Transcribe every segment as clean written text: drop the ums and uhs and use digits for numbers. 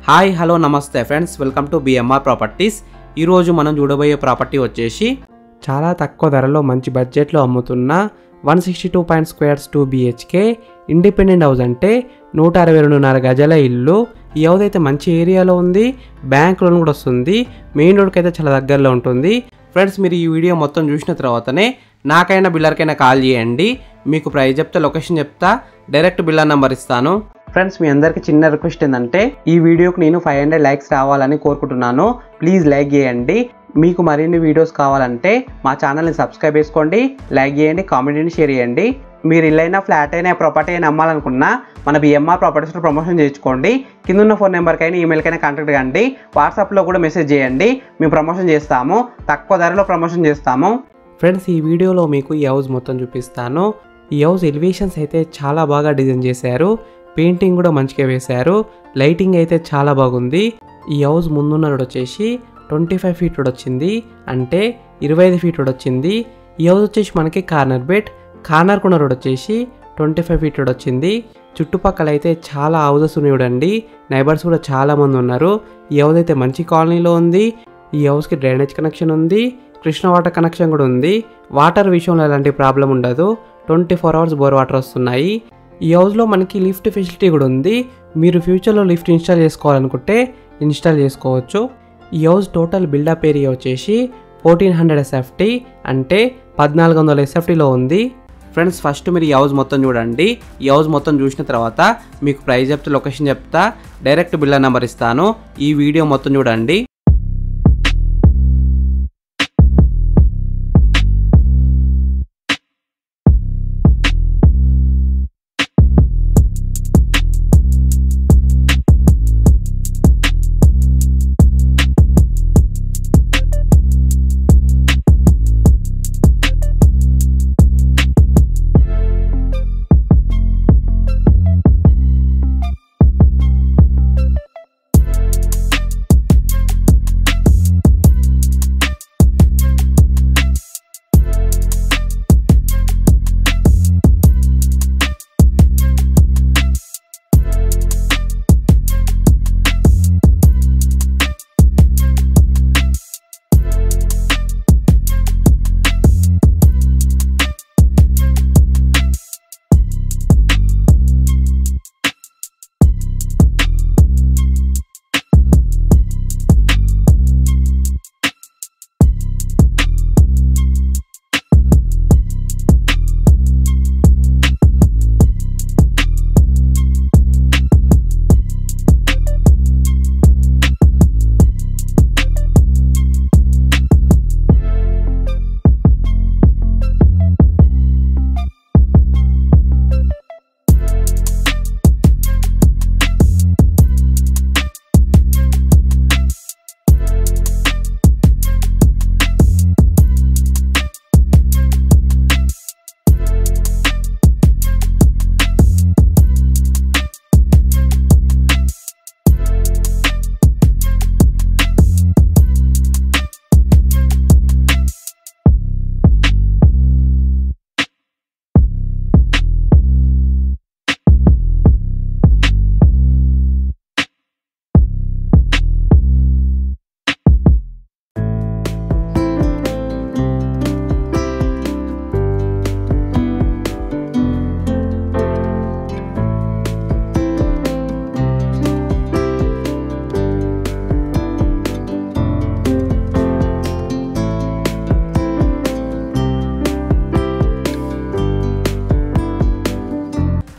Hi hello నమస్తే friends, welcome to BMR properties. ఈరోజు మనం చూడబోయే ప్రాపర్టీ వచ్చేసి చాలా తక్కువ ధరలో మంచి బడ్జెట్లో అమ్ముతున్న 162 స్క్వేర్స్ 2 BHK ఇండిపెండెంట్ హౌస్. అంటే 162.5 గజాల ఇల్లు. ఈ హౌస్ అయితే మంచి ఏరియాలో ఉంది, బ్యాంక్ లోన్ కూడా వస్తుంది, మెయిన్ రోడ్కి అయితే చాలా దగ్గరలో ఉంటుంది. ఫ్రెండ్స్, మీరు ఈ వీడియో మొత్తం చూసిన తర్వాతనే నాకైనా బిల్లర్కైనా కాల్ చేయండి. మీకు ప్రైస్ చెప్తా, లొకేషన్ చెప్తా, డైరెక్ట్ బిల్లర్ నెంబర్ ఇస్తాను. ఫ్రెండ్స్, మీ అందరికి చిన్న రిక్వెస్ట్ ఏంటంటే ఈ వీడియోకి నేను 500 లైక్స్ రావాలని కోరుకుంటున్నాను. ప్లీజ్ లైక్ చేయండి. మీకు మరిన్ని వీడియోస్ కావాలంటే మా ఛానల్ని సబ్స్క్రైబ్ చేసుకోండి, లైక్ చేయండి, కామెంట్ని షేర్ చేయండి. మీరు ఇల్లైనా ఫ్లాట్ అయినా ప్రాపర్టీ అయినా అమ్మాలనుకున్నా మన బిఎంఆర్ ప్రాపర్టీస్లో ప్రమోషన్ చేయించుకోండి. కింద ఉన్న ఫోన్ నెంబర్కైనా ఈమెయిల్కైనా కాంటాక్ట్ కండి, వాట్సాప్లో కూడా మెసేజ్ చేయండి. మేము ప్రమోషన్ చేస్తాము, తక్కువ ధరలో ప్రమోషన్ చేస్తాము. ఫ్రెండ్స్, ఈ వీడియోలో మీకు ఈ హౌస్ మొత్తం చూపిస్తాను. ఈ హౌస్ ఎలివేషన్స్ అయితే చాలా బాగా డిజైన్ చేశారు, పెయింటింగ్ కూడా మంచిగా వేశారు, లైటింగ్ అయితే చాలా బాగుంది. ఈ హౌస్ ముందున్న రోడ్ వచ్చేసి 25 ఫీట్ రోడ్ వచ్చింది, అంటే 25 ఫీట్ రోడ్ వచ్చింది. ఈ హౌస్ వచ్చేసి మనకి కార్నర్ బెడ్, కార్నర్ కొన్న రోడ్ వచ్చేసి 25 ఫీట్ రోడ్ వచ్చింది. చుట్టుపక్కల అయితే చాలా హౌసెస్ ఉన్నాయి చూడండి, నైబర్స్ కూడా చాలా మంది ఉన్నారు. ఈ హౌస్ అయితే మంచి కాలనీలో ఉంది. ఈ హౌస్కి డ్రైనేజ్ కనెక్షన్ ఉంది, కృష్ణ వాటర్ కనెక్షన్ కూడా ఉంది. వాటర్ విషయంలో ఎలాంటి ప్రాబ్లం ఉండదు, 24 అవర్స్ బోర్ వాటర్ వస్తున్నాయి. ఈ హౌస్లో మనకి లిఫ్ట్ ఫెసిలిటీ కూడా ఉంది. మీరు ఫ్యూచర్లో లిఫ్ట్ ఇన్స్టాల్ చేసుకోవాలనుకుంటే ఇన్స్టాల్ చేసుకోవచ్చు. ఈ హౌస్ టోటల్ బిల్డప్ ఏరియా వచ్చేసి 1400 SFT, అంటే 1400 SFTలో ఉంది. ఫ్రెండ్స్, ఫస్ట్ మీరు ఈ హౌస్ మొత్తం చూడండి. ఈ హౌస్ మొత్తం చూసిన తర్వాత మీకు ప్రైస్ చెప్తా, లొకేషన్ చెప్తా, డైరెక్ట్ బిల్లర్ నెంబర్ ఇస్తాను. ఈ వీడియో మొత్తం చూడండి.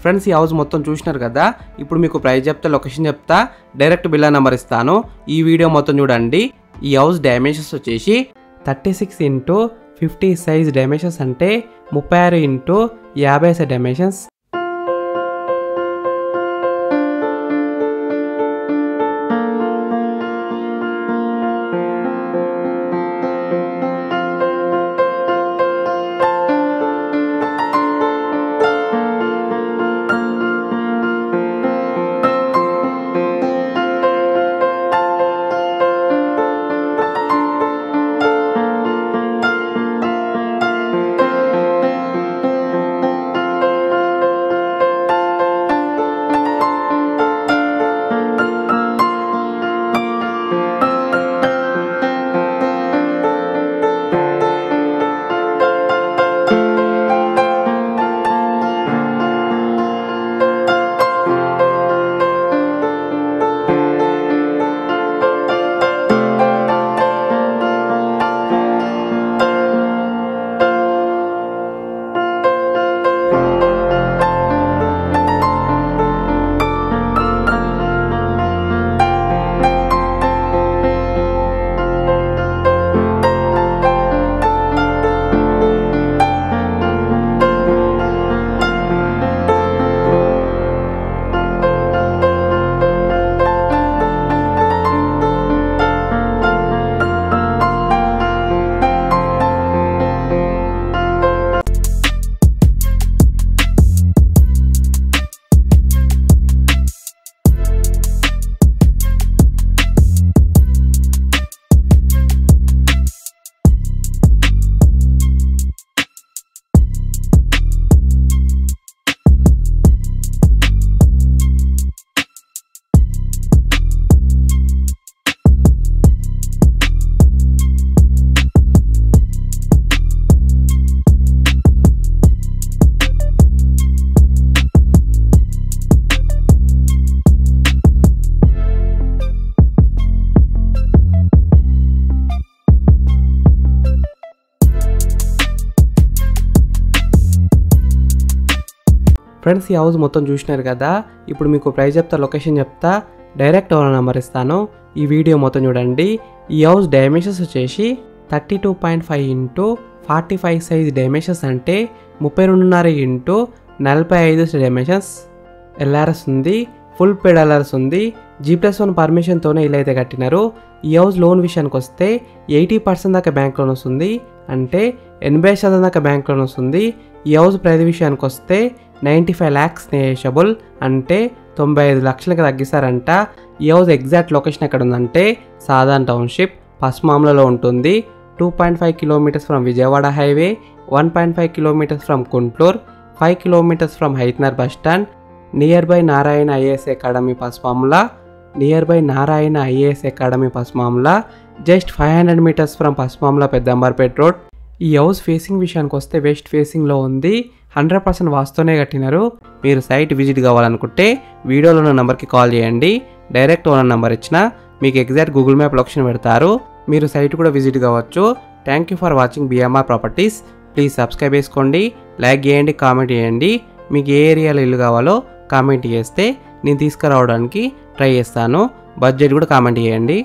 ఫ్రెండ్స్, ఈ హౌస్ మొత్తం చూసినారు కదా. ఇప్పుడు మీకు ప్రైస్ చెప్తా, లొకేషన్ చెప్తా, డైరెక్ట్ బిల్లర్ నెంబర్ ఇస్తాను. ఈ వీడియో మొత్తం చూడండి. ఈ హౌస్ డైమెన్షన్స్ వచ్చేసి 36x50 సైజ్ డైమెన్షన్స్, అంటే 36x50 డైమెన్షన్స్. ఫ్రెండ్స్ ఈ హౌస్ మొత్తం చూసినారు కదా, ఇప్పుడు మీకు ప్రైస్ చెప్తా, లొకేషన్ చెప్తా, డైరెక్ట్ ఓనర్ నెంబర్ ఇస్తాను. ఈ వీడియో మొత్తం చూడండి. ఈ హౌస్ డైమెన్షన్స్ వచ్చేసి 32.5 ఇంటూ 45 సైజ్ డైమెన్షన్స్, అంటే 32.5 ఇంటూ 45 డైమెన్షన్స్. ఎల్ఆర్ఎస్ ఉంది, ఫుల్ పేడ్ ఎల్ఆర్ఎస్ ఉంది. G+1 పర్మిషన్తోనే ఇలా అయితే కట్టినారు. ఈ హౌస్ లోన్ విషయానికి వస్తే 80% దాకా బ్యాంక్ లోన్ వస్తుంది, అంటే 80% దాకా బ్యాంక్ లోన్ వస్తుంది. ఈ హౌస్ ప్రైస్ విషయానికి వస్తే 95 lakhs నెగోషియబుల్, అంటే 95 లక్షలకి తగ్గిస్తారంట. ఈ హౌస్ ఎగ్జాక్ట్ లొకేషన్ ఎక్కడ ఉందంటే సాధారణ టౌన్షిప్, పస్మామ్లలో ఉంటుంది. 2.5 kilometres from Vijayawada highway, 1.5 kilometres from Kuntloor, 5 kilometres from Hayathnagar bus stand, near by Narayana IAS academy Pasmamla, just 500 metres from Pasmamla Peddamberpet road. ఈ హౌస్ ఫేసింగ్ విషయానికి వస్తే వెస్ట్ ఫేసింగ్లో ఉంది. 100% వాస్తోనే కట్టినారు. మీరు సైట్ విజిట్ కావాలనుకుంటే వీడియోలో ఉన్న నెంబర్కి కాల్ చేయండి. డైరెక్ట్ ఓనర్ నెంబర్ ఇచ్చిన మీకు ఎగ్జాక్ట్ గూగుల్ మ్యాప్ లొకేషన్ పెడతారు. మీరు సైట్ కూడా విజిట్ కావచ్చు. Thank you for watching BMR properties. Please subscribe చేసుకోండి, లైక్ చేయండి, కామెంట్ చేయండి. మీకు ఏ ఏరియాలో ఇల్లు కావాలో కామెంట్ చేస్తే నేను తీసుకురావడానికి ట్రై చేస్తాను. బడ్జెట్ కూడా కామెంట్ చేయండి.